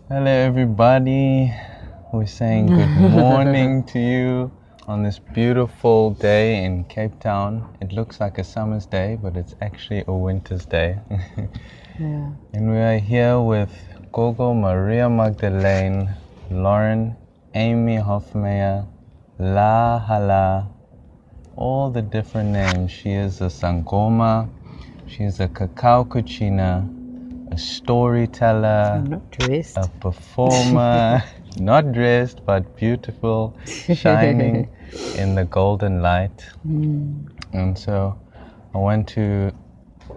Hello everybody, we're saying good morning to you on this beautiful day in Cape Town. It looks like a summer's day, but it's actually a winter's day. Yeah. And we are here with Gogo Maria Magdelene, Lauren, Amy Hofmeyr, La Hala, all the different names. She is a Sangoma, she is a Cacao Kuchina, a storyteller, I'm not dressed. a performer, not dressed but beautiful, shining in the golden light. And so I want to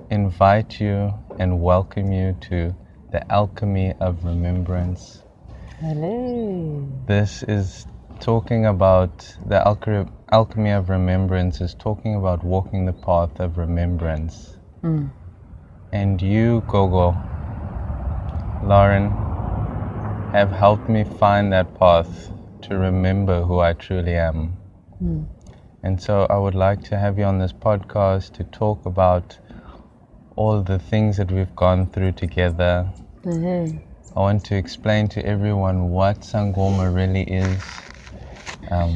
invite you and welcome you to the Alchemy of Remembrance. Hello. This is talking about the Alchemy of Remembrance is talking about walking the path of remembrance. And you, Gogo, Lauren, have helped me find that path to remember who I truly am. And so I would like to have you on this podcast to talk about all the things that we've gone through together. I want to explain to everyone what Sangoma really is,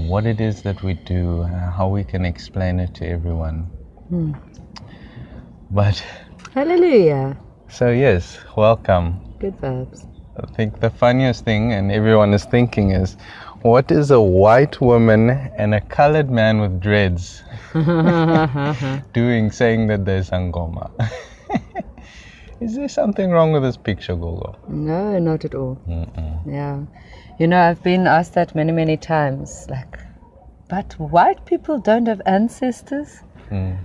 what it is that we do, how we can explain it to everyone. But Hallelujah. so yes, welcome. Good vibes. I think the funniest thing, and everyone is thinking, is what is a white woman and a colored man with dreads doing, saying that they're Sangoma? Is there something wrong with this picture, Gogo? No, not at all. Yeah. You know, I've been asked that many, many times. Like, but white people don't have ancestors?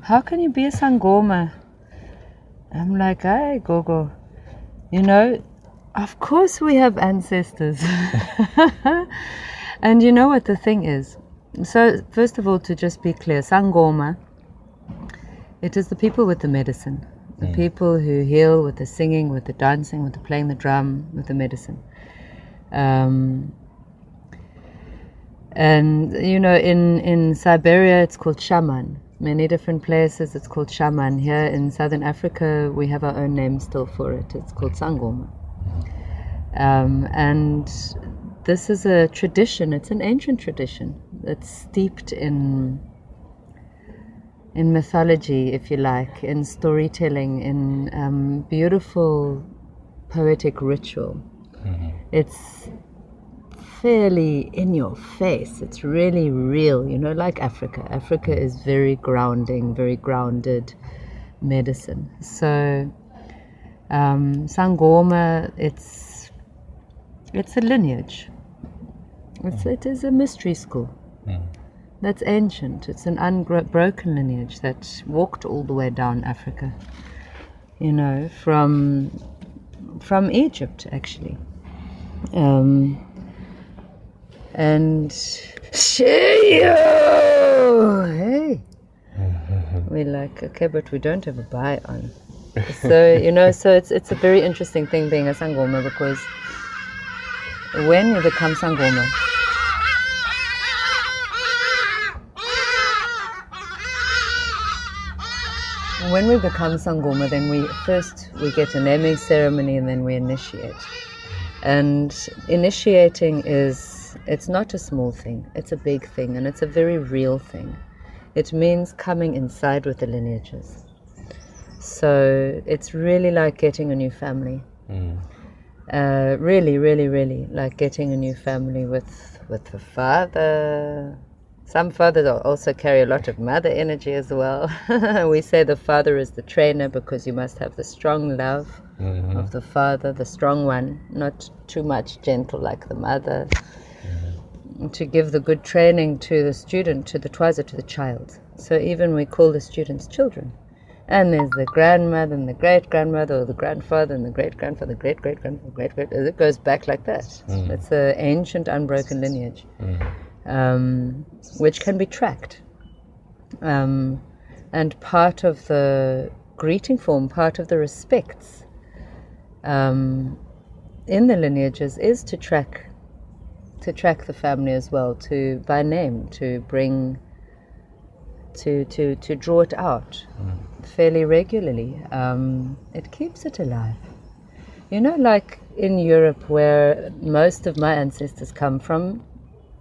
How can you be a Sangoma? I'm like, hey, Gogo, you know, of course we have ancestors. And you know what the thing is? So, first of all, to just be clear, Sangoma, it is the people with the medicine. The people who heal with the singing, with the dancing, with the playing the drum, with the medicine. And, you know, in Siberia, it's called shaman. Many different places, it's called shaman. Here in Southern Africa, we have our own name still for it. It's called Sangoma. And this is a tradition. It's an ancient tradition that's steeped in mythology, if you like, in storytelling, in beautiful poetic ritual. It's fairly in your face. It's really real, you know, like Africa. Africa is very grounding, very grounded medicine. So Sangoma, it's a lineage. It is a mystery school. That's ancient. It's an unbroken lineage that walked all the way down Africa, you know, from Egypt, actually. And hey, we're like, okay, but we don't have a buy on. So, you know, so it's a very interesting thing being a Sangoma, because when you become Sangoma, then we get a naming ceremony, and then we initiate. And initiating it's not a small thing, it's a big thing, and it's a very real thing. It means coming inside with the lineages. So it's really like getting a new family. Really, really, really like getting a new family with the father. Some fathers also carry a lot of mother energy as well. We say the father is the trainer, because you must have the strong love of the father, the strong one, not too much gentle like the mother, to give the good training to the student, to the twiser, to the child. So even we call the students children. And there's the grandmother and the great-grandmother, or the grandfather and the great-grandfather, great-great-grandfather, great-great, it goes back like that. It's an ancient, unbroken lineage. Which can be tracked. And part of the greeting form, part of the respects in the lineages is to track the family as well, to by name, to bring, to draw it out fairly regularly. It keeps it alive. You know, like in Europe, where most of my ancestors come from,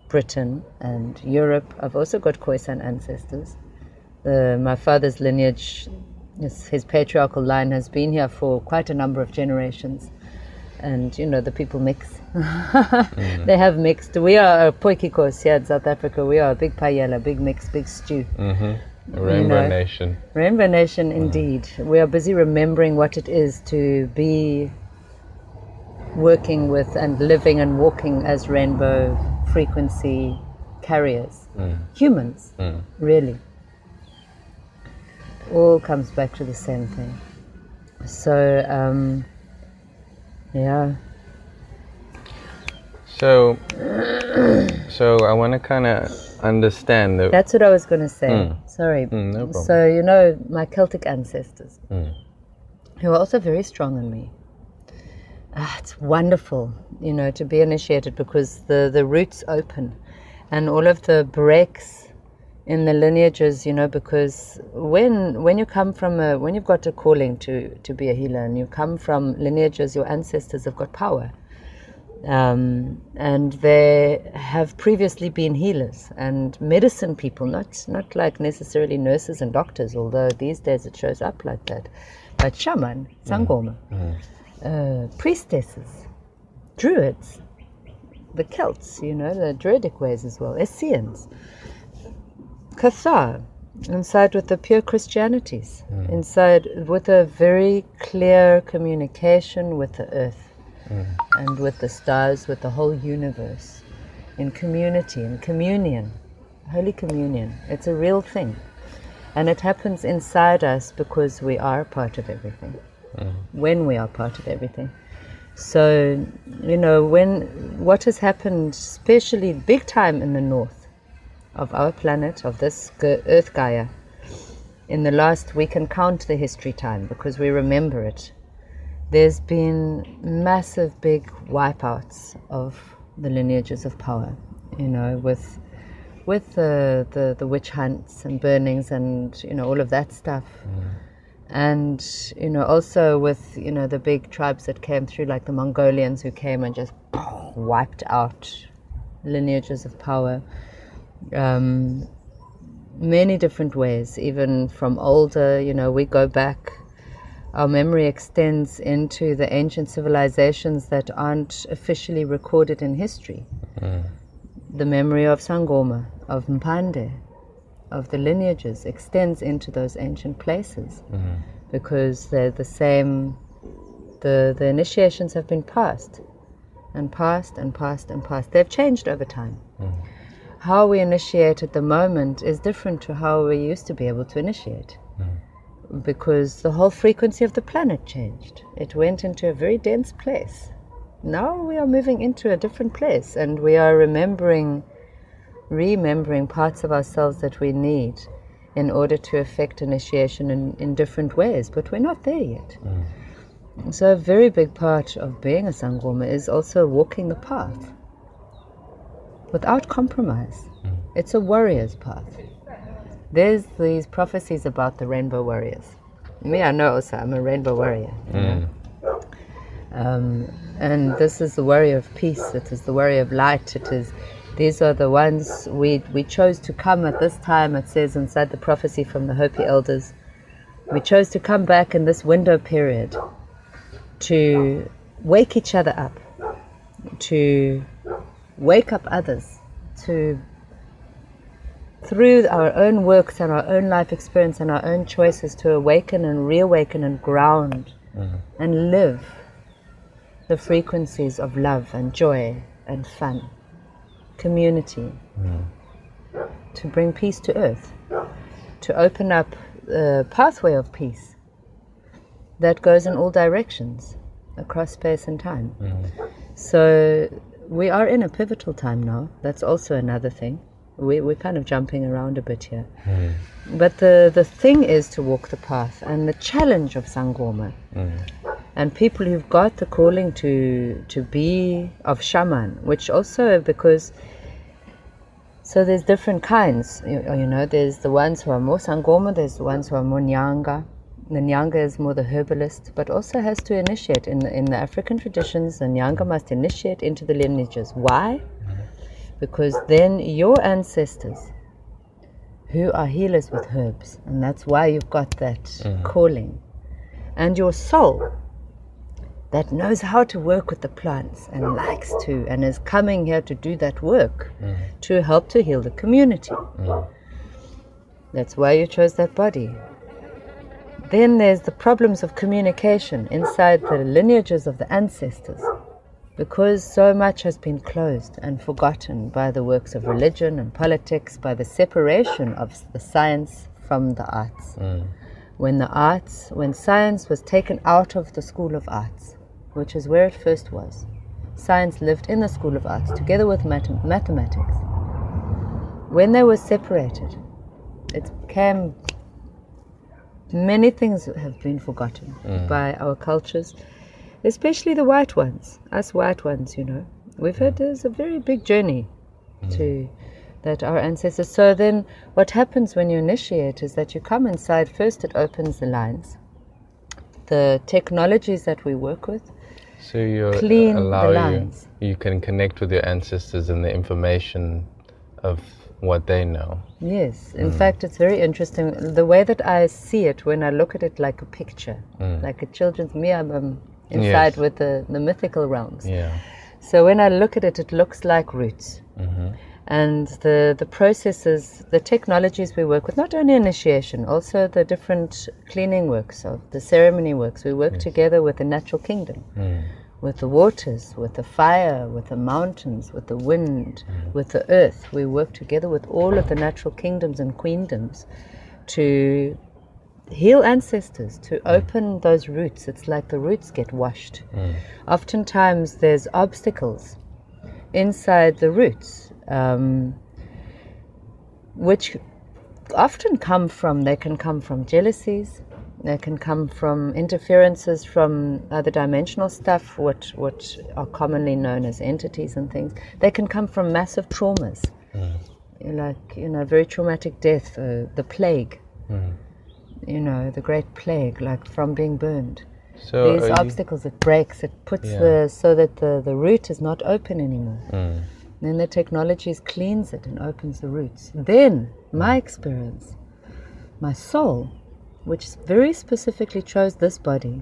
Britain and Europe. I've also got Khoisan ancestors. My father's lineage, his patriarchal line, has been here for quite a number of generations. And, you know, the people mix. They have mixed. We are a poikikos here in South Africa. We are a big paella, big mix, big stew. Rainbow Nation. Rainbow Nation, indeed. We are busy remembering what it is to be working with and living and walking as rainbow frequency carriers. Humans, really. All comes back to the same thing. So, yeah. So I want to kind of understand. That's what I was going to say. Sorry. No problem. So, you know, my Celtic ancestors, who are also very strong in me. It's wonderful, you know, to be initiated, because the roots open and all of the breaks in the lineages, you know, because when you come from when you've got a calling to be a healer, and you come from lineages, your ancestors have got power, and they have previously been healers and medicine people, not like necessarily nurses and doctors, although these days it shows up like that, but shaman, sangoma, priestesses, druids, the Celts, you know, the druidic ways as well, Essenes, Cathar, inside with the pure Christianities, inside with a very clear communication with the earth and with the stars, with the whole universe, in community, in communion, Holy Communion. It's a real thing. And it happens inside us because we are part of everything, when we are part of everything. So, you know, what has happened, especially big time in the north of our planet, of this Earth Gaia, in the last, we can count the history time because we remember it. There's been massive big wipeouts of the lineages of power, you know, with the witch hunts and burnings and, you know, all of that stuff. And, you know, also with, you know, the big tribes that came through, like the Mongolians, who came and just wiped out lineages of power. Many different ways, even from older, you know, we go back, our memory extends into the ancient civilizations that aren't officially recorded in history. The memory of Sangoma, of Mpande, of the lineages extends into those ancient places because they're the same, the initiations have been passed and passed and passed and passed. They've changed over time. How we initiate at the moment is different to how we used to be able to initiate because the whole frequency of the planet changed. It went into a very dense place. Now we are moving into a different place and we are remembering parts of ourselves that we need in order to effect initiation in different ways, but we're not there yet. So a very big part of being a Sangoma is also walking the path without compromise. It's a warrior's path. There's these prophecies about the rainbow warriors. Me, I know also I'm a rainbow warrior. You know? And this is the warrior of peace. It is the warrior of light. These are the ones we chose to come at this time. It says inside the prophecy from the Hopi elders, we chose to come back in this window period to wake each other up, to wake up others, to through our own works and our own life experience and our own choices to awaken and reawaken and ground and live the frequencies of love and joy and fun, community, to bring peace to earth, to open up a pathway of peace that goes in all directions across space and time. So we are in a pivotal time now. That's also another thing. We're kind of jumping around a bit here. But the thing is to walk the path, and the challenge of Sangoma and people who've got the calling to be of shaman, which also because, so there's different kinds, you know, there's the ones who are more Sangoma, there's the ones who are more Nyanga, The Nyanga is more the herbalist, but also has to initiate. In the African traditions, the Nyanga must initiate into the lineages. Why? Because then your ancestors, who are healers with herbs, and that's why you've got that calling, and your soul that knows how to work with the plants and likes to, and is coming here to do that work to help to heal the community. That's why you chose that body. Then there's the problems of communication inside the lineages of the ancestors, because so much has been closed and forgotten by the works of religion and politics, by the separation of the science from the arts. When science was taken out of the school of arts, which is where it first was, science lived in the school of arts together with mathematics. When they were separated, it became, many things have been forgotten by our cultures, especially the white ones, us white ones, you know. We've had, there's a very big journey to that, our ancestors. So then what happens when you initiate is that you come inside, first it opens the lines, the technologies that we work with, so you clean allow the lines. You can connect with your ancestors and the information of what they know. Yes, in fact, it's very interesting. The way that I see it, when I look at it like a picture, like a children's, I'm inside with the mythical realms. Yeah. So when I look at it, it looks like roots. And the processes, the technologies we work with, not only initiation, also the different cleaning works, of the ceremony works. We work together with the natural kingdom. With the waters, with the fire, with the mountains, with the wind, with the earth. We work together with all of the natural kingdoms and queendoms to heal ancestors, to open those roots. It's like the roots get washed. Oftentimes there's obstacles inside the roots, which often they can come from jealousies. They can come from interferences from other dimensional stuff, what are commonly known as entities and things. They can come from massive traumas, like, very traumatic death, the plague, the great plague, like from being burned. So these obstacles, it breaks, it puts so that the root is not open anymore. Then the technologies cleans it and opens the roots. Then, my experience, my soul, which very specifically chose this body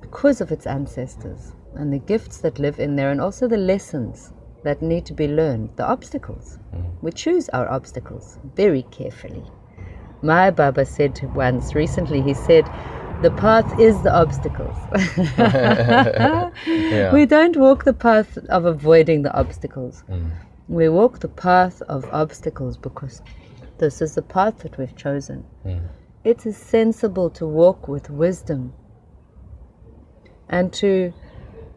because of its ancestors and the gifts that live in there, and also the lessons that need to be learned, the obstacles. We choose our obstacles very carefully. My Baba said once, recently, he said, the path is the obstacles. We don't walk the path of avoiding the obstacles. We walk the path of obstacles because this is the path that we've chosen. It is sensible to walk with wisdom and to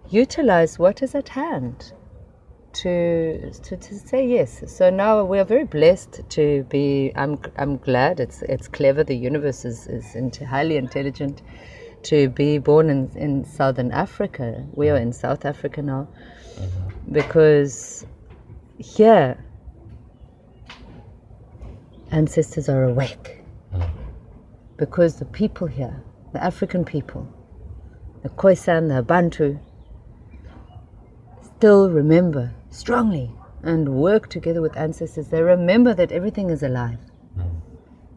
utilize what is at hand, to say yes. So now we are very blessed to be, I'm glad, it's clever, the universe is highly intelligent, to be born in Southern Africa. We are in South Africa now, because here ancestors are awake. Because the people here, the African people, the Khoisan, the Bantu, still remember strongly and work together with ancestors. They remember that everything is alive.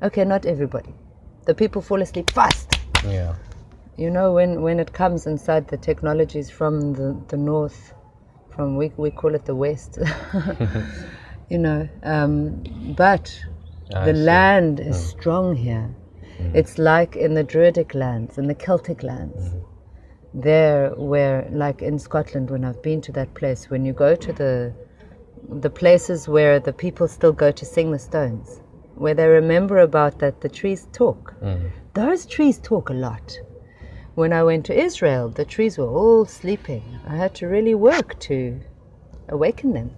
Okay, not everybody. The people fall asleep fast. Yeah. When it comes inside the technologies from the north, from we call it the west, but the land is strong here. It's like in the Druidic lands, in the Celtic lands. There where, like in Scotland, when I've been to that place, when you go to the places where the people still go to sing the stones, where they remember about that the trees talk. Those trees talk a lot. When I went to Israel, the trees were all sleeping. I had to really work to awaken them.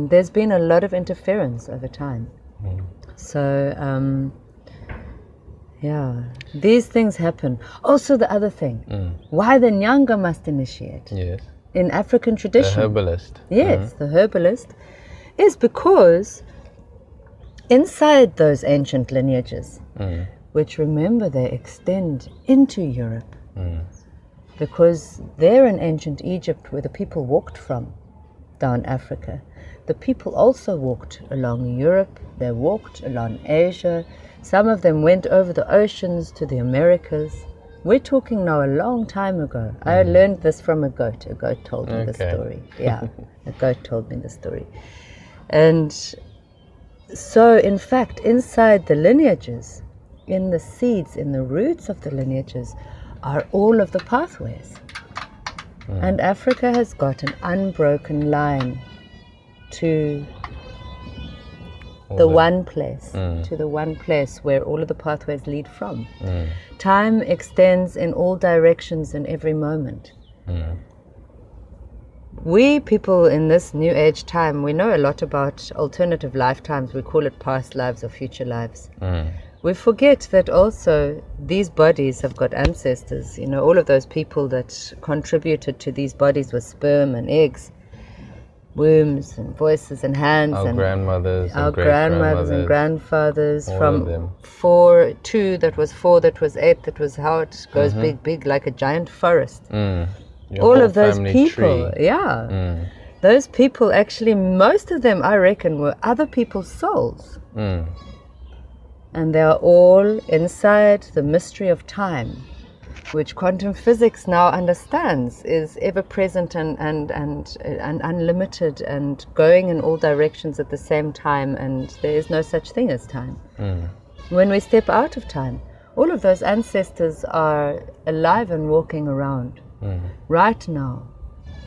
There's been a lot of interference over time. So, these things happen. Also, the other thing, why the Nyanga must initiate in African tradition. The herbalist. Yes, the herbalist, is because inside those ancient lineages, which, remember, they extend into Europe. Because there in ancient Egypt, where the people walked from, down Africa, the people also walked along Europe, they walked along Asia. Some of them went over the oceans to the Americas. We're talking now a long time ago. I learned this from a goat. A goat told me the story. Yeah, a goat told me the story. And so, in fact, inside the lineages, in the seeds, in the roots of the lineages, are all of the pathways. And Africa has got an unbroken line to the one place, to the one place where all of the pathways lead from. Time extends in all directions in every moment. We people in this new age time, we know a lot about alternative lifetimes. We call it past lives or future lives. We forget that also these bodies have got ancestors. You know, all of those people that contributed to these bodies with sperm and eggs, wombs and voices and hands, our and grandmothers, our grandmothers and grandfathers, all from of them. 2 that was 4 that was 8 that was how it goes big like a giant forest. All of those people, those people actually, most of them I reckon were other people's souls. And they are all inside the mystery of time, which quantum physics now understands is ever-present and unlimited and going in all directions at the same time, and there is no such thing as time. When we step out of time, all of those ancestors are alive and walking around right now,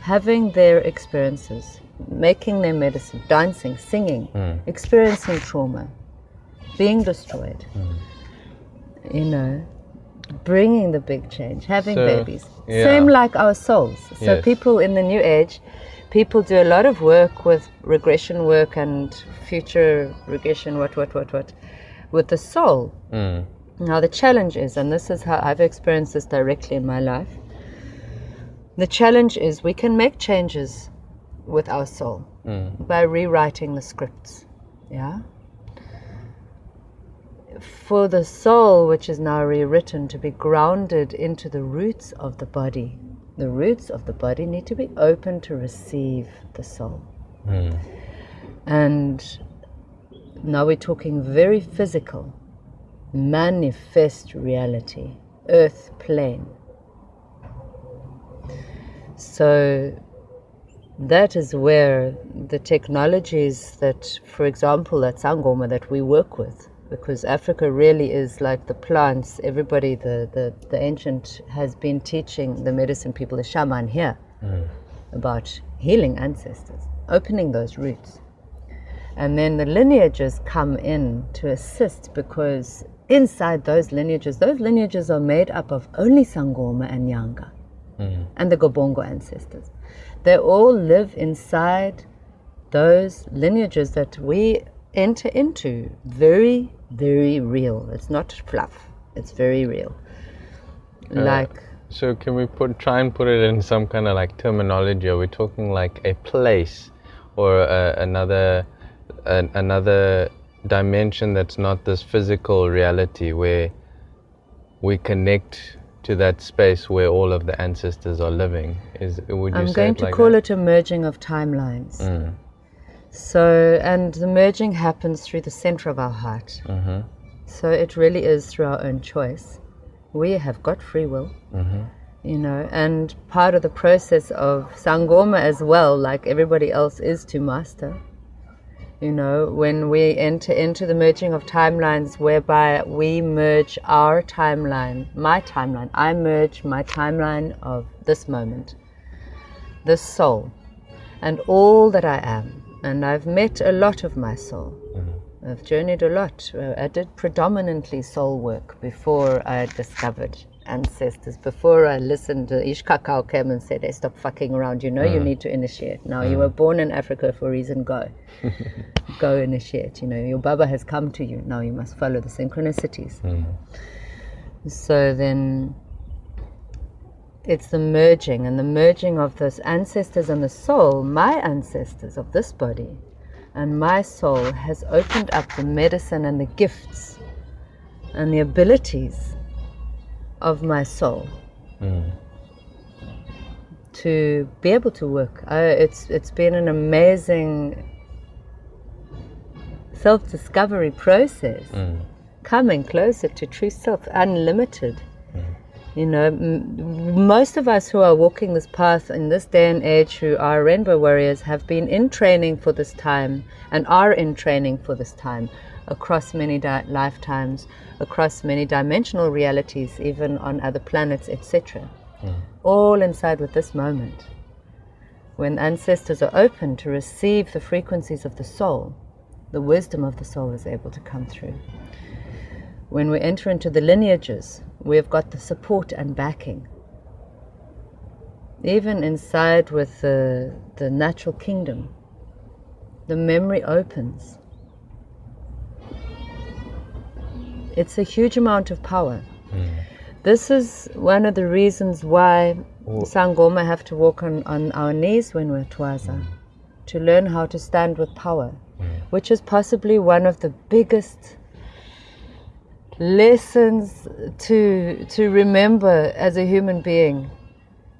having their experiences, making their medicine, dancing, singing, experiencing trauma, being destroyed, you know, bringing the big change, having babies. Same like our souls. So people in the new age, people do a lot of work with regression work and future regression, what, with the soul. Now the challenge is, and this is how I've experienced this directly in my life, the challenge is we can make changes with our soul by rewriting the scripts. For the soul, which is now rewritten, to be grounded into the roots of the body, the roots of the body need to be open to receive the soul. And now we're talking very physical, manifest reality, earth plane. So that is where the technologies that, for example, that Sangoma that we work with, because Africa really is like the plants. Everybody, the ancient has been teaching the medicine people, the shaman here, about healing ancestors, opening those roots. And then the lineages come in to assist, because inside those lineages are made up of only Sangoma and Nyanga and the Gobongo ancestors. They all live inside those lineages that we enter into. Very, very real. It's not fluff. It's very real. So can we try and put it in some kind of like terminology? Are we talking like a place or another dimension that's not this physical reality, where we connect to that space where all of the ancestors are living? I'm going to call it a merging of timelines. So, and the merging happens through the center of our heart. So it really is through our own choice. We have got free will, you know, and part of the process of Sangoma as well, like everybody else, is to master. You know, when we enter into the merging of timelines, whereby we merge our timeline, my timeline, I merge my timeline of this moment, this soul, and all that I am. And I've met a lot of my soul. I've journeyed a lot. I did predominantly soul work before I discovered ancestors, before I listened to Ish Cacao came and said, hey, stop fucking around, you know, you need to initiate. Now you were born in Africa for a reason, go. Go initiate, you know, your Baba has come to you, now you must follow the synchronicities. So then it's the merging, and the merging of those ancestors and the soul, my ancestors of this body, and my soul has opened up the medicine and the gifts and the abilities of my soul to be able to work. It's been an amazing self-discovery process, coming closer to true self, unlimited. You know, most of us who are walking this path in this day and age, who are rainbow warriors, have been in training for this time and are in training for this time across many lifetimes, across many dimensional realities, even on other planets, etc. All inside with this moment. When ancestors are open to receive the frequencies of the soul, the wisdom of the soul is able to come through. When we enter into the lineages, we have got the support and backing. Even inside with the natural kingdom, the memory opens. It's a huge amount of power. This is one of the reasons why Sangoma have to walk on our knees when we're Twaza, to learn how to stand with power, which is possibly one of the biggest lessons to remember as a human being,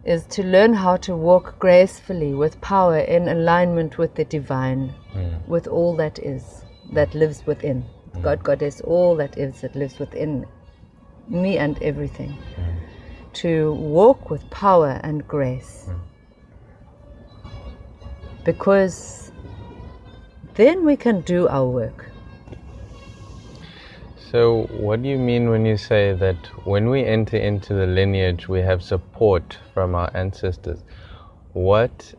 is to learn how to walk gracefully with power in alignment with the divine, with all that is, that lives within. God, Goddess, all that is, that lives within me and everything. To walk with power and grace. Because then we can do our work. So what do you mean when you say that when we enter into the lineage we have support from our ancestors? What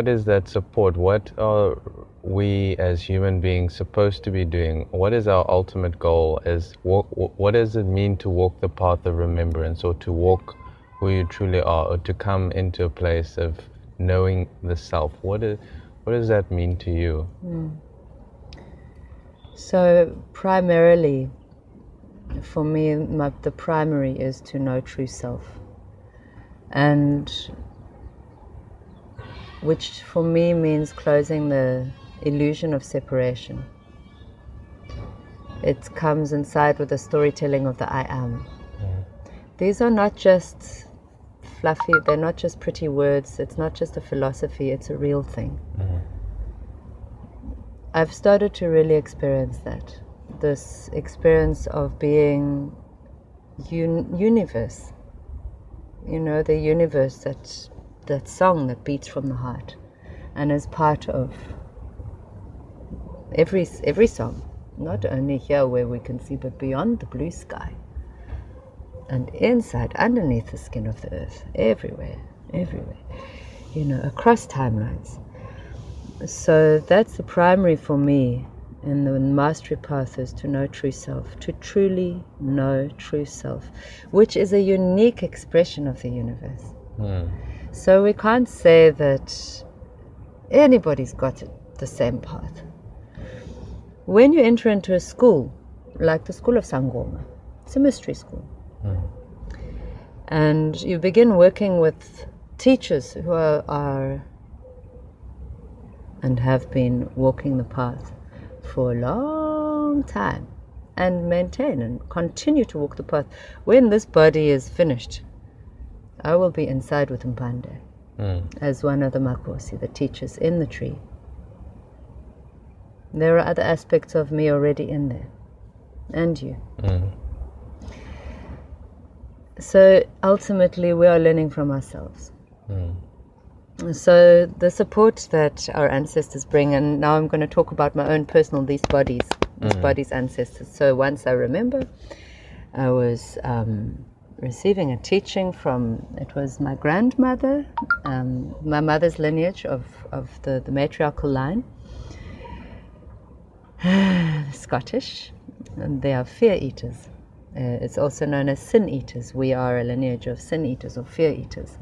is that support? What are we as human beings supposed to be doing? What is our ultimate goal? What does it mean to walk the path of remembrance, or to walk who you truly are, or to come into a place of knowing the self? What does that mean to you? So primarily, for me, the primary is to know true self, and which for me means closing the illusion of separation. It comes inside with the storytelling of the I am. These are not just fluffy, they're not just pretty words, it's not just a philosophy, it's a real thing. I've started to really experience that. This experience of being universe. You know, the universe, that song that beats from the heart and is part of every song. Not only here where we can see, but beyond the blue sky. And inside, underneath the skin of the earth. Everywhere. You know, across timelines. So that's the primary for me in the mastery path, is to know true self, to truly know true self, which is a unique expression of the universe. So we can't say that anybody's got the same path. When you enter into a school, like the school of Sangoma, it's a mystery school. And you begin working with teachers who are and have been walking the path for a long time and maintain and continue to walk the path. When this body is finished, I will be inside with Mpande as one of the Makosi, the teachers in the tree. There are other aspects of me already in there, and you. So ultimately we are learning from ourselves. So the support that our ancestors bring, and now I'm going to talk about my own personal, these bodies' ancestors. So once I remember, I was receiving a teaching from, it was my grandmother, my mother's lineage of the matriarchal line, Scottish, and they are fear eaters. It's also known as sin eaters. We are a lineage of sin eaters or fear eaters.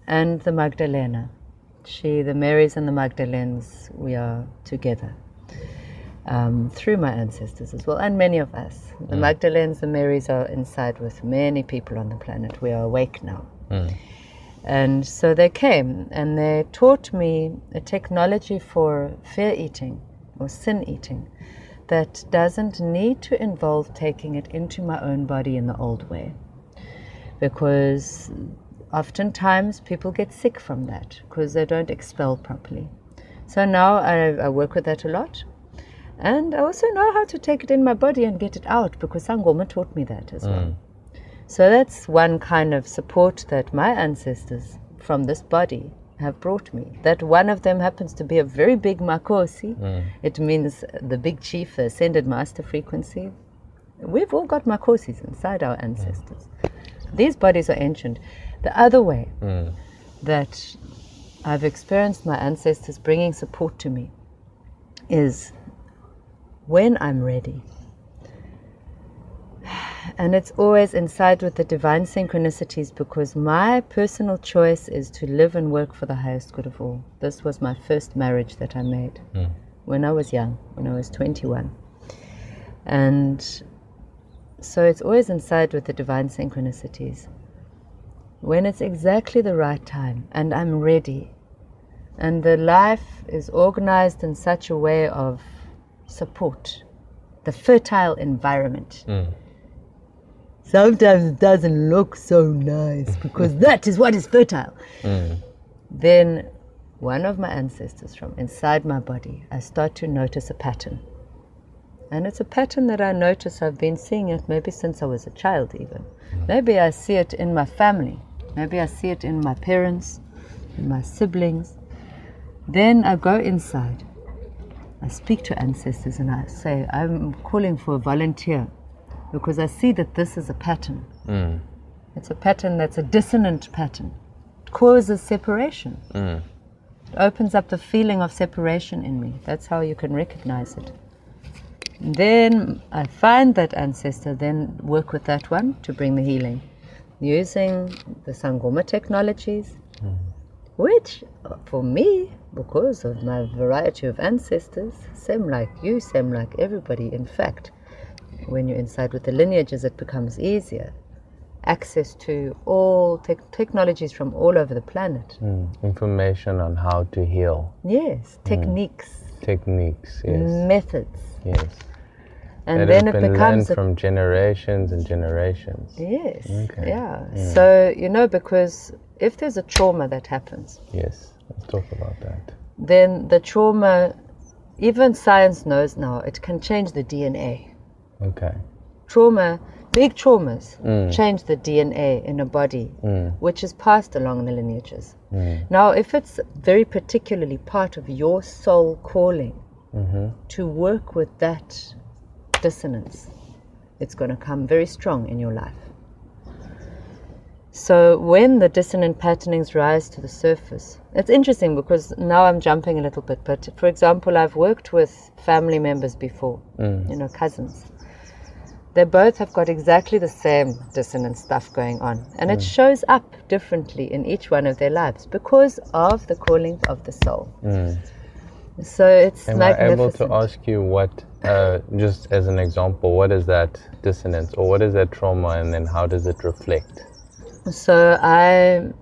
And the Magdalena. The Marys and the Magdalenes, we are together through my ancestors as well, and many of us. The Magdalenes, the Marys are inside with many people on the planet. We are awake now. And so they came and they taught me a technology for fear eating or sin eating that doesn't need to involve taking it into my own body in the old way. Because oftentimes people get sick from that because they don't expel properly. So now I work with that a lot. And I also know how to take it in my body and get it out, because Sangoma taught me that as well. So that's one kind of support that my ancestors from this body have brought me. That one of them happens to be a very big Makosi. It means the big chief, the ascended master frequency. We've all got Makosis inside our ancestors. These bodies are ancient. The other way that I've experienced my ancestors bringing support to me is when I'm ready. And it's always inside with the divine synchronicities, because my personal choice is to live and work for the highest good of all. This was my first marriage that I made when I was young, when I was 21. And so it's always inside with the divine synchronicities. When it's exactly the right time and I'm ready, and the life is organized in such a way of support, the fertile environment. Sometimes it doesn't look so nice because that is what is fertile. Then one of my ancestors from inside my body, I start to notice a pattern. And it's a pattern that I notice I've been seeing it maybe since I was a child even. Maybe I see it in my family. Maybe I see it in my parents, in my siblings. Then I go inside. I speak to ancestors and I say, I'm calling for a volunteer, because I see that this is a pattern. It's a pattern that's a dissonant pattern. It causes separation. It opens up the feeling of separation in me. That's how you can recognize it. Then I find that ancestor, then work with that one to bring the healing, using the Sangoma technologies, which for me, because of my variety of ancestors, same like you, same like everybody. In fact, when you're inside with the lineages, it becomes easier. Access to all technologies from all over the planet. Information on how to heal. Yes, techniques. Techniques, yes. Methods. Yes. And that then has it been becomes learned from generations and generations. Yes. Okay. Yeah. So, because if there's a trauma that happens. Yes, let's talk about that. Then the trauma, even science knows now, it can change the DNA. Okay. Trauma, big traumas, change the DNA in a body, which is passed along the lineages. Now, if it's very particularly part of your soul calling to work with that dissonance, it's going to come very strong in your life. So when the dissonant patternings rise to the surface, it's interesting because now I'm jumping a little bit, but for example, I've worked with family members before, cousins. They both have got exactly the same dissonant stuff going on, and it shows up differently in each one of their lives because of the calling of the soul. So it's Am magnificent. I able to ask you what, just as an example, what is that dissonance or what is that trauma, and then how does it reflect? So I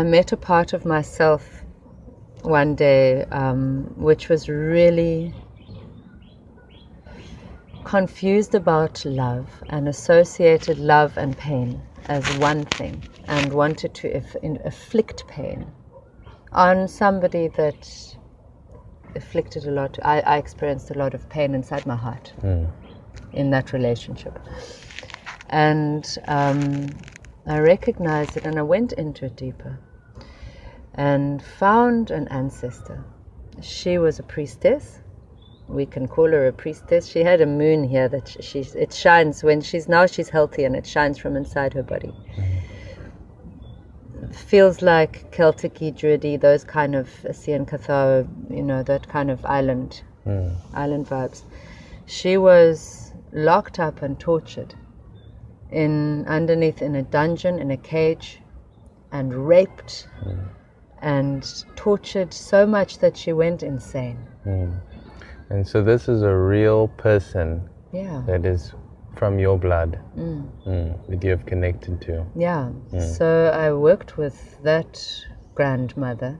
met a part of myself one day, which was really confused about love and associated love and pain as one thing, and wanted to inflict pain on somebody that afflicted a lot. I experienced a lot of pain inside my heart in that relationship. And I recognized it, and I went into it deeper and found an ancestor. She was a priestess. We can call her a priestess. She had a moon here that it shines when she's healthy, and it shines from inside her body. Feels like Celtic-y, Druid-y, those kind of Asian Cathar, that kind of island vibes. She was locked up and tortured underneath in a dungeon, in a cage, and raped and tortured so much that she went insane. And so this is a real person that is from your blood that you have connected to. So I worked with that grandmother,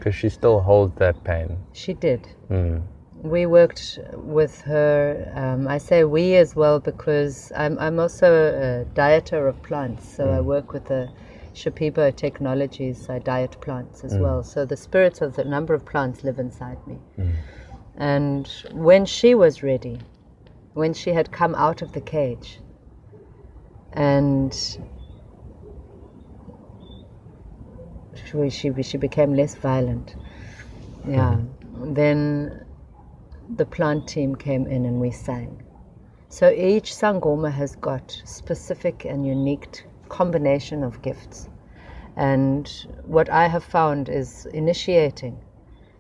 Because she still holds that pain. She did. We worked with her. I say we as well because I'm also a dieter of plants. So I work with the Shipibo technologies. I diet plants as well. So the spirits of the number of plants live inside me. And when she was ready, when she had come out of the cage, and she became less violent. Then the plant team came in and we sang. So each Sangoma has got specific and unique combination of gifts. And what I have found is initiating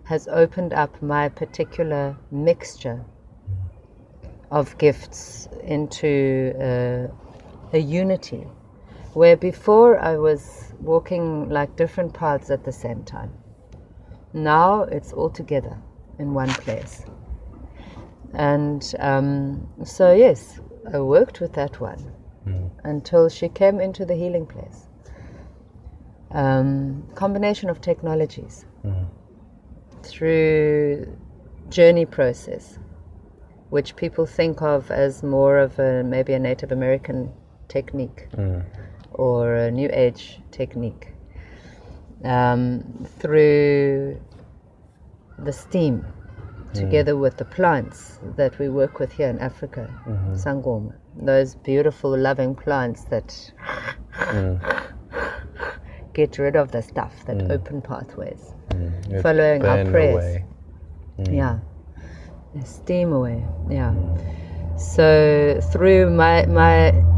has opened up my particular mixture of gifts into a unity, where before I was walking like different paths at the same time. Now it's all together in one place. And so yes, I worked with that one until she came into the healing place. Combination of technologies through journey process, which people think of as more of maybe a Native American technique or a New Age technique, through the steam, together with the plants that we work with here in Africa, Sangoma, those beautiful loving plants that get rid of the stuff, that open pathways, following our prayers. Steam away. So through my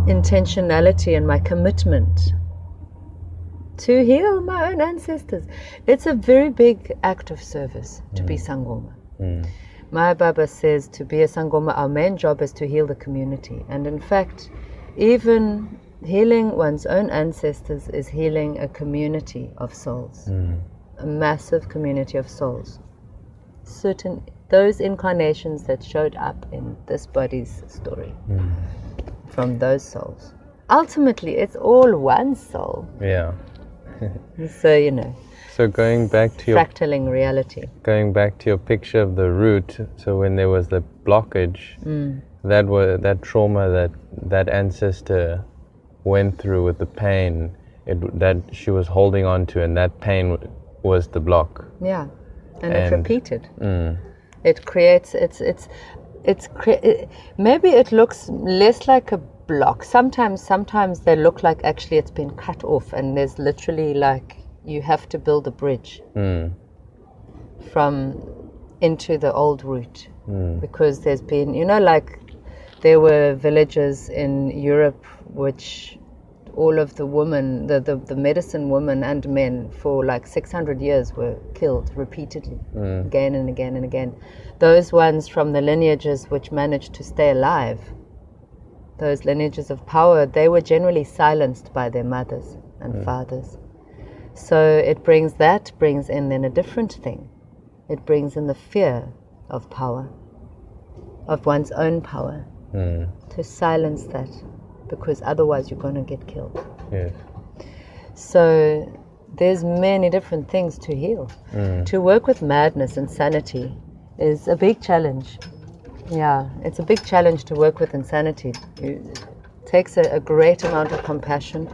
intentionality and my commitment to heal my own ancestors, it's a very big act of service to be Sangoma. My Baba says to be a Sangoma, our main job is to heal the community. And in fact, even healing one's own ancestors is healing a community of souls, a massive community of souls. Those incarnations that showed up in this body's story, from those souls. Ultimately, it's all one soul. So, So going back to fractaling reality. Going back to your picture of the root, so when there was the blockage, that trauma that ancestor went through with the pain, that she was holding on to, and that pain was the block. And it repeated. It creates, maybe it looks less like a block. Sometimes they look like actually it's been cut off, and there's literally like you have to build a bridge from into the old root, because there's been, like there were villages in Europe which all of the women, the medicine women and men for like 600 years were killed repeatedly, again and again and again. Those ones from the lineages which managed to stay alive, those lineages of power, they were generally silenced by their mothers and fathers. So it brings in then a different thing. It brings in the fear of power, of one's own power, to silence that, because otherwise you're going to get killed. So there's many different things to heal. To work with madness and insanity is a big challenge. It's a big challenge to work with insanity. It takes a great amount of compassion.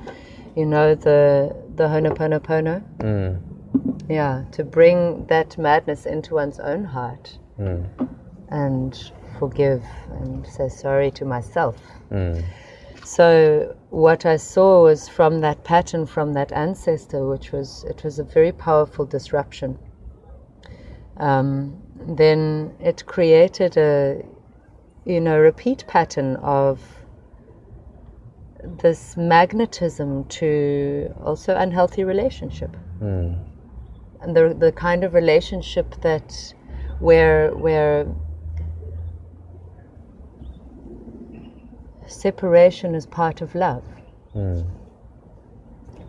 The Ho'oponopono. To bring that madness into one's own heart and forgive and say sorry to myself. So what I saw was from that pattern, from that ancestor, it was a very powerful disruption. Then it created a repeat pattern of this magnetism to also unhealthy relationship. And the kind of relationship that where separation is part of love, and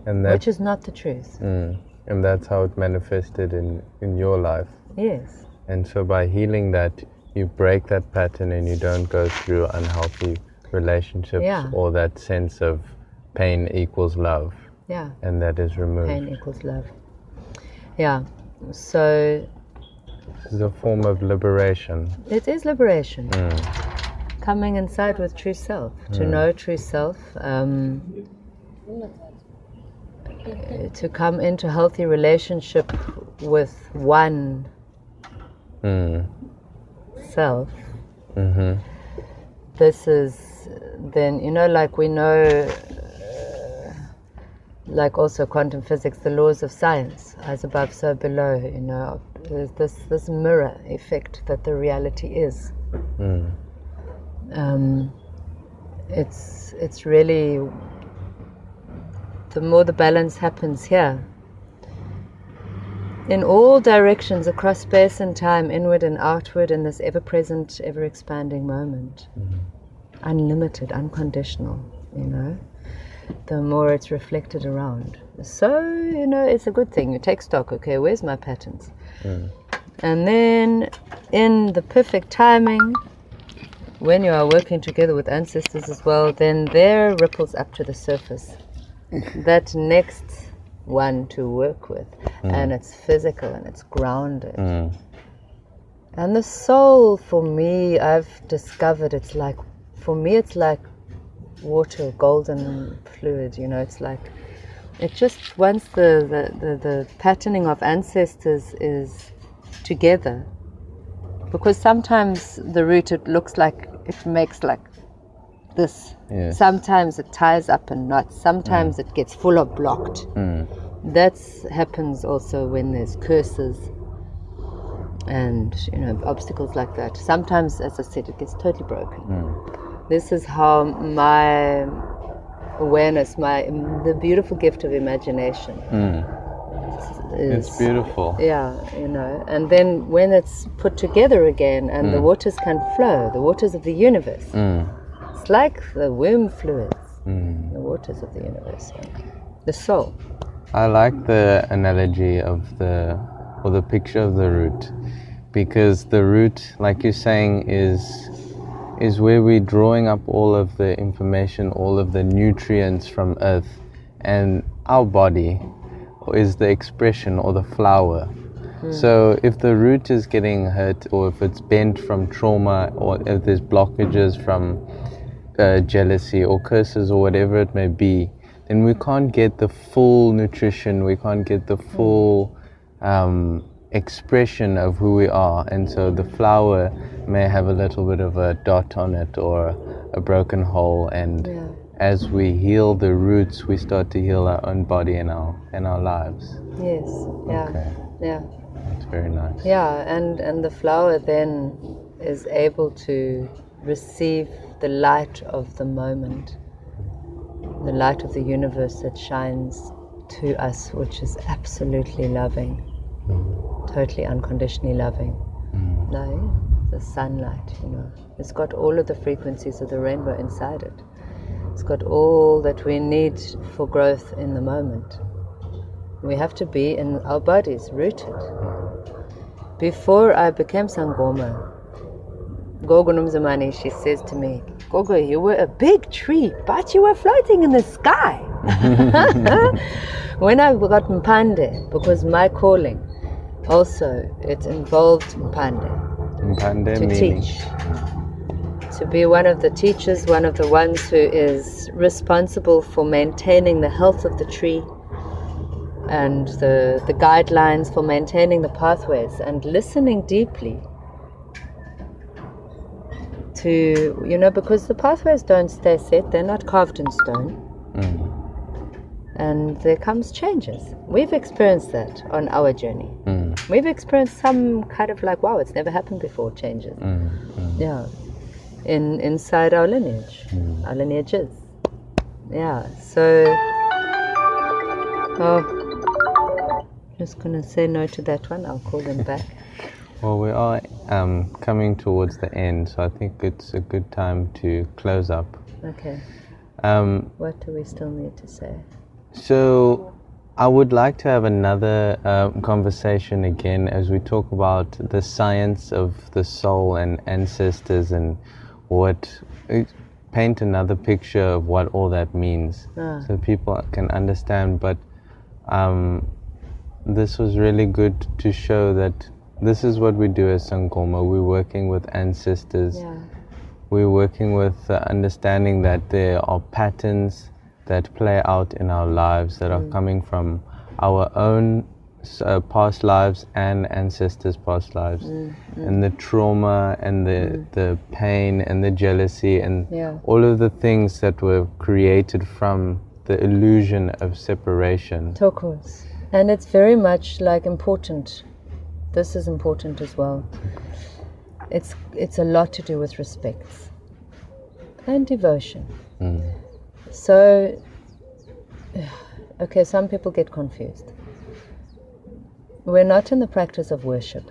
which is not the truth. And that's how it manifested in your life. Yes. And so by healing that, you break that pattern and you don't go through unhealthy relationships or that sense of pain equals love. And that is removed. Pain equals love. So it's a form of liberation. it is liberation. Coming inside with true self, to know true self, to come into healthy relationship with one self. This is then, like we know, like also quantum physics, the laws of science, as above so below, there's this mirror effect that the reality is. It's really, the more the balance happens here, in all directions, across space and time, inward and outward, in this ever-present, ever-expanding moment, unlimited, unconditional, the more it's reflected around. So, it's a good thing. You take stock, okay, where's my patterns? And then, in the perfect timing, when you are working together with ancestors as well, then there ripples up to the surface that next one to work with, and it's physical and it's grounded. And the soul, for me, I've discovered it's like water, golden fluid, it's like, it just, once the patterning of ancestors is together, because sometimes the root, it looks like, it makes like this. Yes. Sometimes it ties up in knots, sometimes it gets full of blocked. That happens also when there's curses and obstacles like that. Sometimes, as I said, it gets totally broken. This is how my awareness, the beautiful gift of imagination it's beautiful. Yeah, and then when it's put together again and the waters can flow, the waters of the universe, it's like the womb fluids, the waters of the universe, the soul. I like the analogy of the picture of the root, because the root, like you're saying, is where we're drawing up all of the information, all of the nutrients from earth, and our body is the expression or the flower. So if the root is getting hurt, or if it's bent from trauma, or if there's blockages from jealousy or curses or whatever it may be, then we can't get the full nutrition, we can't get the full expression of who we are. And so the flower may have a little bit of a dot on it or a broken hole, and as we heal the roots, we start to heal our own body and our lives. Yes. Yeah. Okay. Yeah. That's very nice. Yeah, and the flower then is able to receive the light of the moment, the light of the universe that shines to us, which is absolutely loving, totally unconditionally loving. No, the sunlight, it's got all of the frequencies of the rainbow inside it. It's got all that we need for growth in the moment. We have to be in our bodies, rooted. Before I became Sangoma, Gogo Maria, she says to me, Gogo, you were a big tree, but you were floating in the sky. When I got Mpande, because my calling also, it involved Mpande to meaning? teach. To be one of the teachers, one of the ones who is responsible for maintaining the health of the tree and the guidelines for maintaining the pathways, and listening deeply to, because the pathways don't stay set, they're not carved in stone. And there comes changes. We've experienced that on our journey. We've experienced some kind of like, wow, it's never happened before, changes. Yeah. Inside our lineage, our lineages. Yeah, so, just going to say no to that one, I'll call them back. Well, we are coming towards the end, so I think it's a good time to close up. Okay. What do we still need to say? So, I would like to have another conversation again as we talk about the science of the soul and ancestors, and paint another picture of what all that means, so people can understand. But this was really good to show that this is what we do as Sangoma. We're working with ancestors. Yeah. We're working with understanding that there are patterns that play out in our lives that are coming from our own past lives and ancestors' past lives, and the trauma and the pain and the jealousy and all of the things that were created from the illusion of separation. Of course. And it's very much like important. This is important as well. It's a lot to do with respect and devotion. So, okay, some people get confused. We're not in the practice of worship.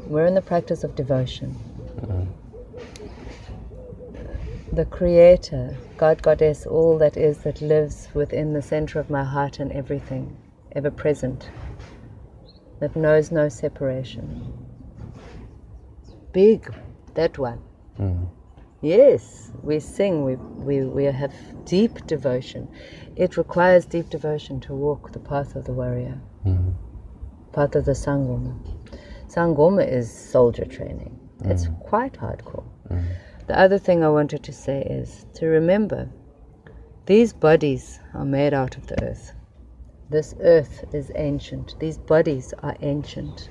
We're in the practice of devotion. The Creator, God, Goddess, all that is, that lives within the center of my heart and everything, ever present, that knows no separation. Big, that one. Yes, we sing, we have deep devotion. It requires deep devotion to walk the path of the warrior, path of the Sangoma. Sangoma is soldier training. It's quite hardcore. The other thing I wanted to say is to remember, these bodies are made out of the earth. This earth is ancient. These bodies are ancient.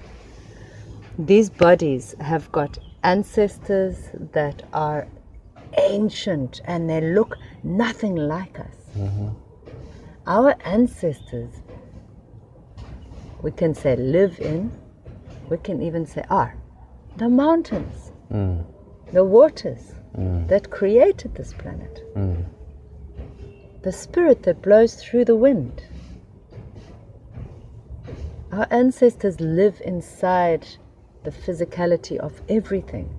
These bodies have got ancestors that are ancient and they look nothing like us. Our ancestors, we can say live in, we can even say are, the mountains, the waters that created this planet, the spirit that blows through the wind. Our ancestors live inside the physicality of everything.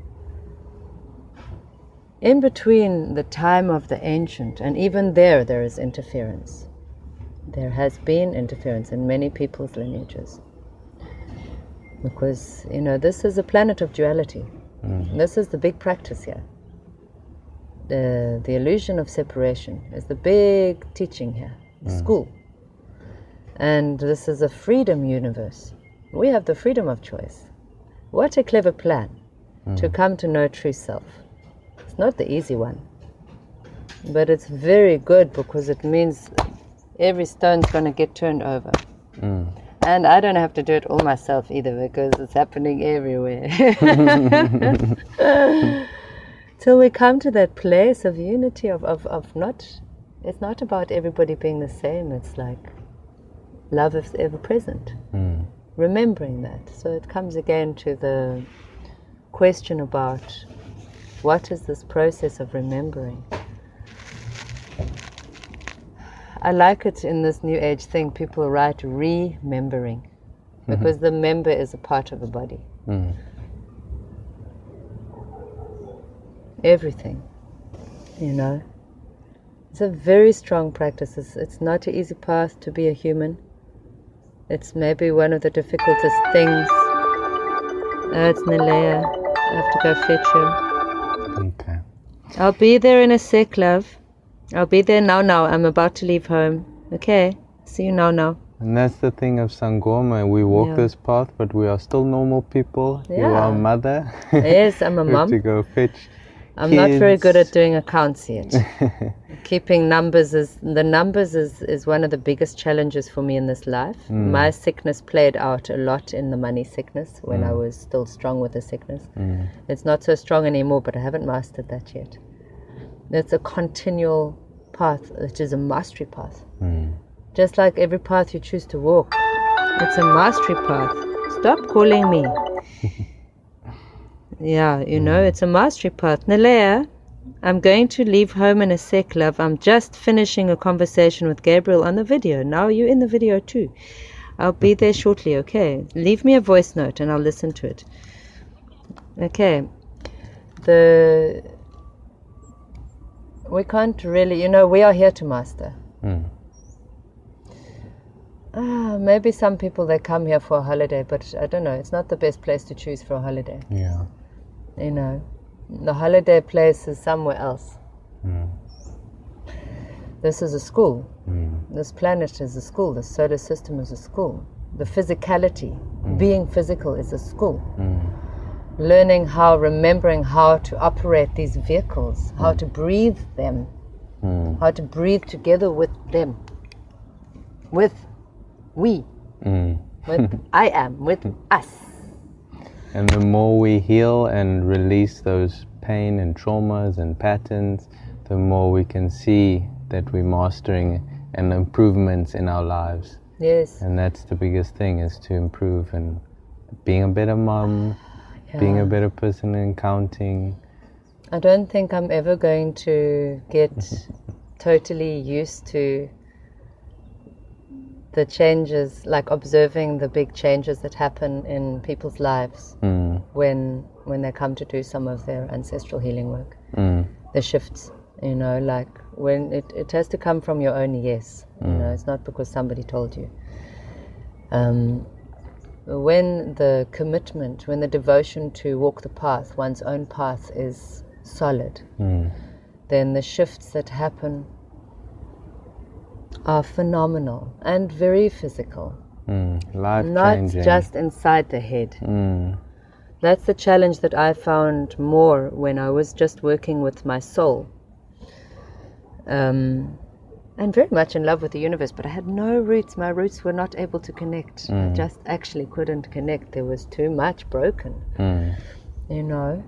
In between the time of the ancient, and even there is interference. There has been interference in many people's lineages. Because, this is a planet of duality. This is the big practice here. The illusion of separation is the big teaching here, the school. And this is a freedom universe. We have the freedom of choice. What a clever plan to come to know true self. It's not the easy one, but it's very good because it means every stone's going to get turned over. And I don't have to do it all myself either because it's happening everywhere. Till we come to that place of unity, of not, it's not about everybody being the same. It's like love is ever present. Remembering that. So it comes again to the question about what is this process of remembering. I like it in this new age thing, people write remembering, because the member is a part of the body. Everything, It's a very strong practice. It's not an easy path to be a human. It's maybe one of the difficultest things. It's Nalea. I have to go fetch him. Okay. I'll be there in a sec, love. I'll be there now. I'm about to leave home. Okay. See you now. And that's the thing of Sangoma. We walk this path, but we are still normal people. You are a mother. Yes, I'm a You have mom. to go fetch I'm not very good at doing accounts yet. Keeping numbers is one of the biggest challenges for me in this life. My sickness played out a lot in the money sickness when I was still strong with the sickness. It's not so strong anymore, but I haven't mastered that yet. It's a continual path, which is a mastery path. Just like every path you choose to walk, it's a mastery path. Stop calling me. Yeah, it's a mastery path. Nalea, I'm going to leave home in a sec, love. I'm just finishing a conversation with Gabriel on the video. Now you're in the video too. I'll be there shortly, okay? Leave me a voice note and I'll listen to it. Okay. We can't really, we are here to master. Maybe some people, they come here for a holiday, but I don't know. It's not the best place to choose for a holiday. Yeah. The holiday place is somewhere else. This is a school. This planet is a school. The solar system is a school. The physicality, being physical, is a school. Learning how, remembering how to operate these vehicles, how to breathe them, how to breathe together with them, with we, with I am, with us. And the more we heal and release those pain and traumas and patterns, the more we can see that we're mastering and improvements in our lives. Yes. And that's the biggest thing, is to improve and being a better mom, being a better person in counting. I don't think I'm ever going to get totally used to the changes, like observing the big changes that happen in people's lives when they come to do some of their ancestral healing work. The shifts, you know, like when it has to come from your own yes. You know, it's not because somebody told you. When the commitment, when the devotion to walk the path, one's own path, is solid, then the shifts that happen are phenomenal and very physical. Life-changing. Not just inside the head. That's the challenge that I found more when I was just working with my soul. And very much in love with the universe, but I had no roots. My roots were not able to connect. I just actually couldn't connect. There was too much broken. You know,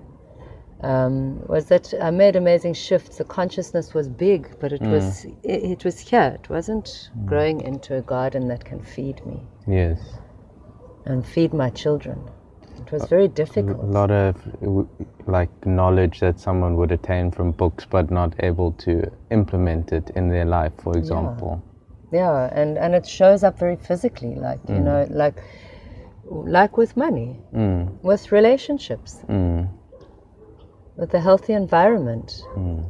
was that I made amazing shifts. The consciousness was big, but it was here. It wasn't growing into a garden that can feed me. Yes. And feed my children. It was very difficult. A lot of like knowledge that someone would attain from books, but not able to implement it in their life, for example. Yeah, and it shows up very physically, like, you know, like with money, with relationships, with a healthy environment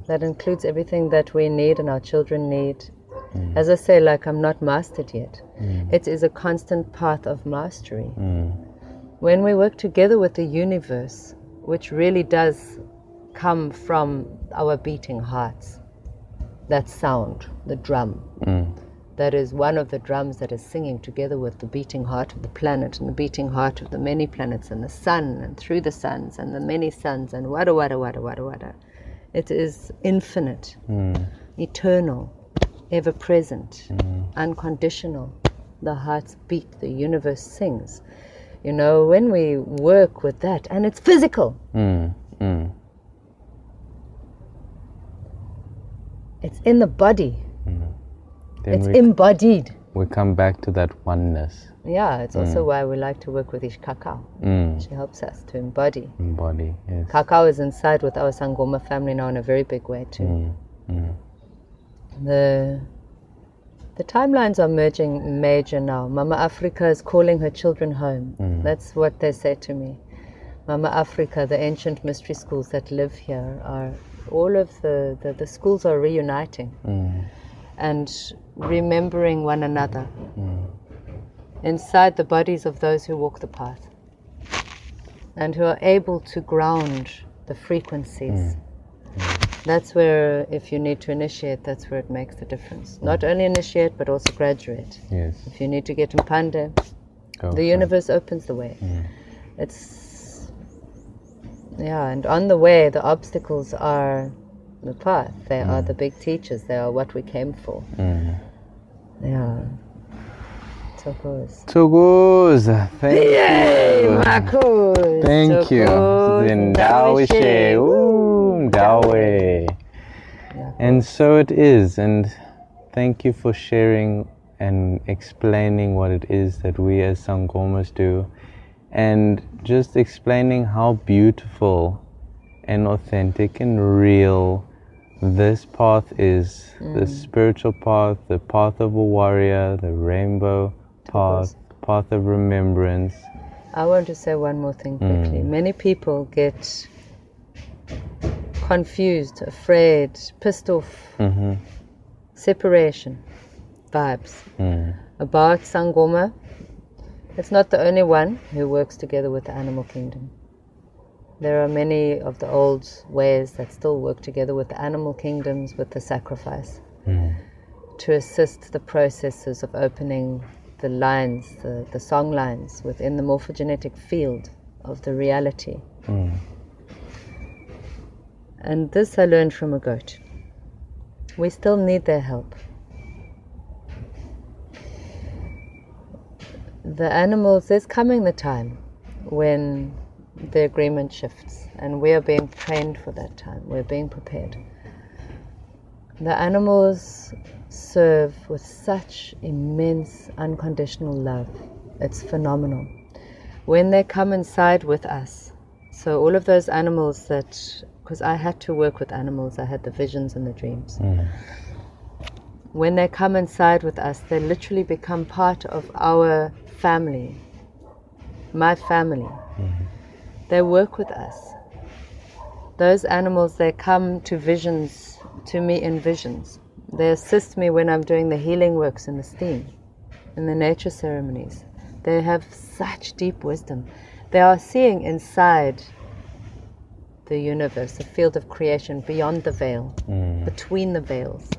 that includes everything that we need and our children need. As I say, like, I'm not mastered yet. It is a constant path of mastery. When we work together with the universe, which really does come from our beating hearts, that sound, the drum, that is one of the drums that is singing together with the beating heart of the planet and the beating heart of the many planets and the sun and through the suns and the many suns and wada wada wada wada wada. It is infinite, eternal, ever-present, unconditional. The heart's beat, the universe sings. You know, when we work with that, and it's physical. It's in the body. It's embodied. We come back to that oneness. Yeah, it's also why we like to work with Ish Cacao. She helps us to embody. Embody, yes. Cacao is inside with our Sangoma family now in a very big way too. The timelines are merging major now. Mama Africa is calling her children home. That's what they say to me. Mama Africa, the ancient mystery schools that live here, are all of the schools are reuniting and remembering one another inside the bodies of those who walk the path and who are able to ground the frequencies. That's where, if you need to initiate, that's where it makes the difference. Not only initiate, but also graduate. Yes. If you need to get Mpande, the universe opens the way. It's, and on the way, the obstacles are the path. They are the big teachers. They are what we came for. Yeah. Thokoza, thank Yay, you. Marcus. Thank you. Zindawishe. Dawe. And so it is, and thank you for sharing and explaining what it is that we as Sangomas do, and just explaining how beautiful and authentic and real this path is, the spiritual path, the path of a warrior, the rainbow path, path of remembrance. I want to say one more thing quickly. Many people get confused, afraid, pissed off, separation vibes about Sangoma. It's not the only one who works together with the animal kingdom. There are many of the old ways that still work together with the animal kingdoms, with the sacrifice. to assist the processes of opening the lines, the song lines within the morphogenetic field of the reality. And this I learned from a goat. We still need their help. The animals, there's coming the time when the agreement shifts, and we are being trained for that time. We're being prepared. The animals serve with such immense unconditional love. It's phenomenal. When they come inside with us, so all of those animals that, because I had to work with animals, I had the visions and the dreams. When they come inside with us, they literally become part of our family, my family. They work with us. Those animals, they come to visions, to me in visions. They assist me when I'm doing the healing works in the steam, in the nature ceremonies. They have such deep wisdom. They are seeing inside the universe, the field of creation, beyond the veil, between the veils.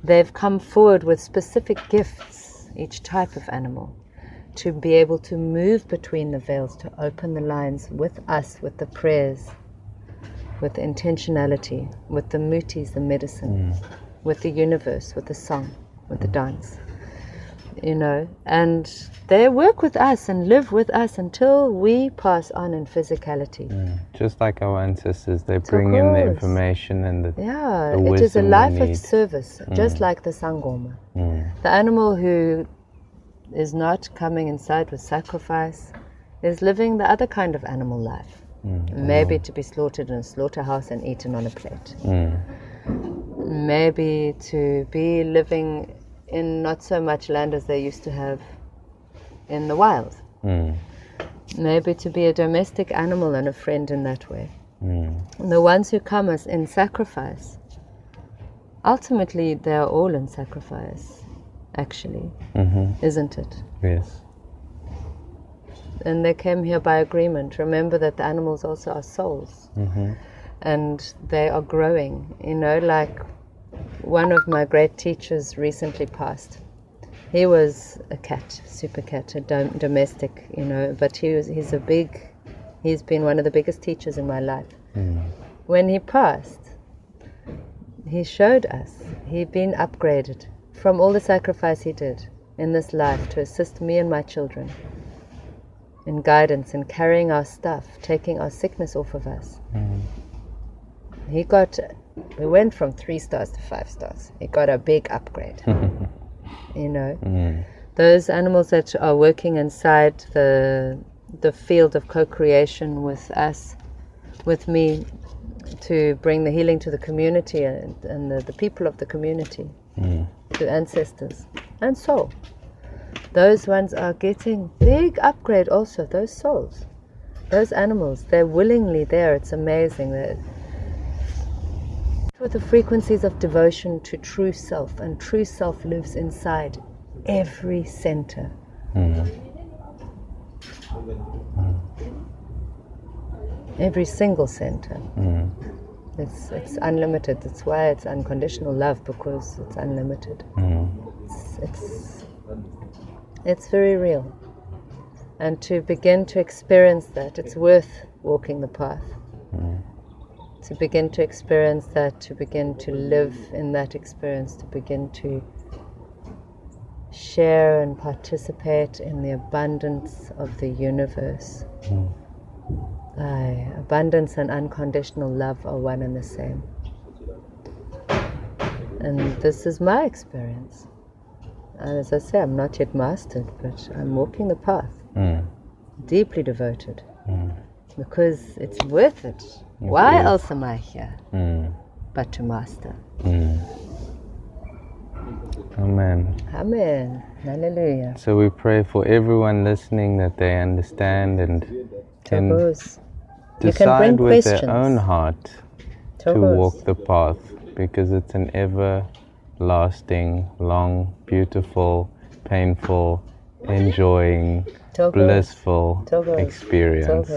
They've come forward with specific gifts, each type of animal, to be able to move between the veils, to open the lines with us, with the prayers, with the intentionality, with the mutis, the medicine, with the universe, with the song, with the dance. You know, and they work with us and live with us until we pass on in physicality. Just like our ancestors, they bring in the information and the wisdom. It is a life of service, just like the Sangoma. The animal who is not coming inside with sacrifice is living the other kind of animal life. Maybe to be slaughtered in a slaughterhouse and eaten on a plate. Maybe to be living in not so much land as they used to have in the wild. Maybe to be a domestic animal and a friend in that way. And the ones who come as in sacrifice, ultimately they are all in sacrifice, actually, isn't it? Yes. And they came here by agreement. Remember that the animals also are souls. And they are growing, you know, like one of my great teachers recently passed. He was a cat, super cat, a domestic, you know, but he's been one of the biggest teachers in my life. When he passed, he showed us he'd been upgraded from all the sacrifice he did in this life to assist me and my children in guidance and carrying our stuff, taking our sickness off of us. We went from 3 stars to 5 stars. He got a big upgrade. You know, those animals that are working inside the field of co-creation with us, with me, to bring the healing to the community and the people of the community, to ancestors and soul. Those ones are getting big upgrade also, those souls. Those animals, they're willingly there. It's amazing. With the frequencies of devotion to true self, and true self lives inside every center. Every single center. It's unlimited. That's why it's unconditional love, because it's unlimited. It's very real. And to begin to experience that, it's worth walking the path. To begin to experience that, to begin to live in that experience, to begin to share and participate in the abundance of the universe. Abundance and unconditional love are one and the same. And this is my experience. And as I say, I'm not yet mastered, but I'm walking the path. Deeply devoted. Because it's worth it. Why else am I here but to master? Amen. Amen. Hallelujah. So we pray for everyone listening that they understand and can decide with their own heart to walk the path, because it's an everlasting, long, beautiful, painful, enjoying, blissful experience.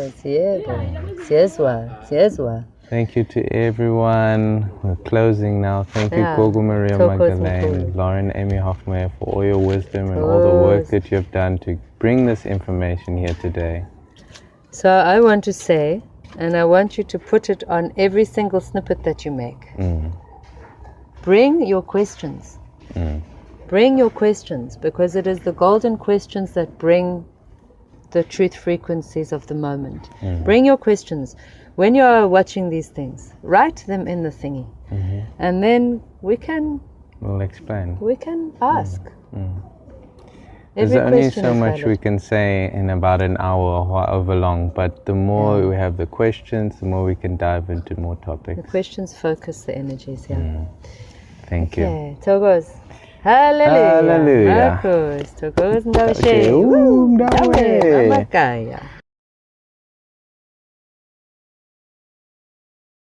Siyezwa. Thank you to everyone. We're closing now. Thank you, Yeah. Gogo Maria Thokoza Magdelene, mkhulu. Lauren, Amy Hofmeyr, for all your wisdom and all the work that you have done to bring this information here today. So I want to say, and I want you to put it on every single snippet that you make. Bring your questions. Bring your questions, because it is the golden questions that bring the truth frequencies of the moment. Bring your questions. When you are watching these things, write them in the thingy. And then We'll explain. We can ask. There's only so much we can say in about an hour or however long, but the more we have the questions, the more we can dive into more topics. The questions focus the energies, Thank you. Okay, Togos. Hallelujah. Hallelujah. Marcos, Togos, Ndawe. Ndawe. Ndawe, Mamakaya.